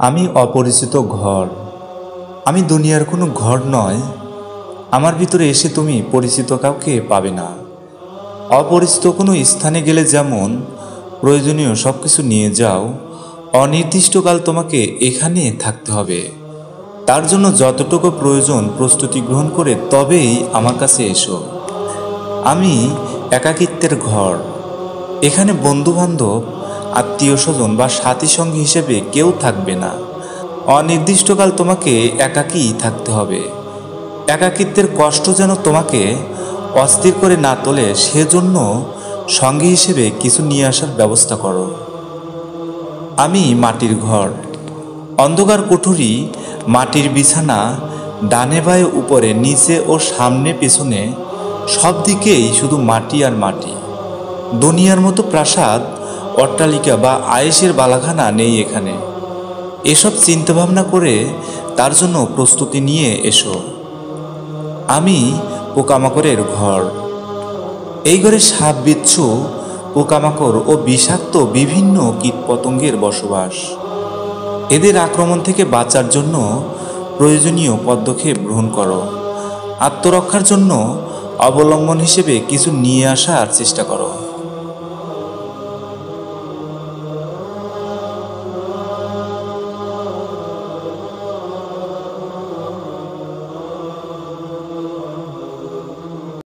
আমি অপরিচিত ঘর। আমি দুনিয়ার কোনো ঘর নয়। আমার ভিতরে এসে তুমি পরিচিত কাউকে পাবে না। অপরিচিত কোনো স্থানে গেলে যেমন প্রয়োজনীয় সব কিছু নিয়ে যাও, অনির্দিষ্টকাল তোমাকে এখানে থাকতে হবে। তার জন্য যতটুকু প্রয়োজন প্রস্তুতি গ্রহণ করে তবেই আমার কাছে এসো। আমি একাকিত্বের ঘর। এখানে বন্ধুবান্ধব, আত্মীয় স্বজন বা সাথী সঙ্গী হিসেবে কেউ থাকবে না। অনির্দিষ্টকাল তোমাকে একাকীই থাকতে হবে। একাকিত্বের কষ্ট যেন তোমাকে অস্থির করে না তোলে, সেজন্য সঙ্গী হিসেবে কিছু নিয়ে আসার ব্যবস্থা করো। আমি মাটির ঘর। অন্ধকার কুঠুরি, মাটির বিছানা, ডানে বায়ে উপরে নিচে ও সামনে পেছনে সব দিকেই শুধু মাটি আর মাটি। দুনিয়ার মতো প্রাসাদ, অট্টালিকা বা আয়েশের বালাখানা নেই এখানে। এসব চিন্তাভাবনা করে তার জন্য প্রস্তুতি নিয়ে এসো। আমি পোকামাকড়ের ঘর। এই ঘরে সাপ, বিচ্ছু, পোকামাকড় ও বিষাক্ত বিভিন্ন কীটপতঙ্গের বসবাস। এদের আক্রমণ থেকে বাঁচার জন্য প্রয়োজনীয় পদক্ষেপ গ্রহণ করো। আত্মরক্ষার জন্য অবলম্বন হিসেবে কিছু নিয়ে আসার চেষ্টা করো।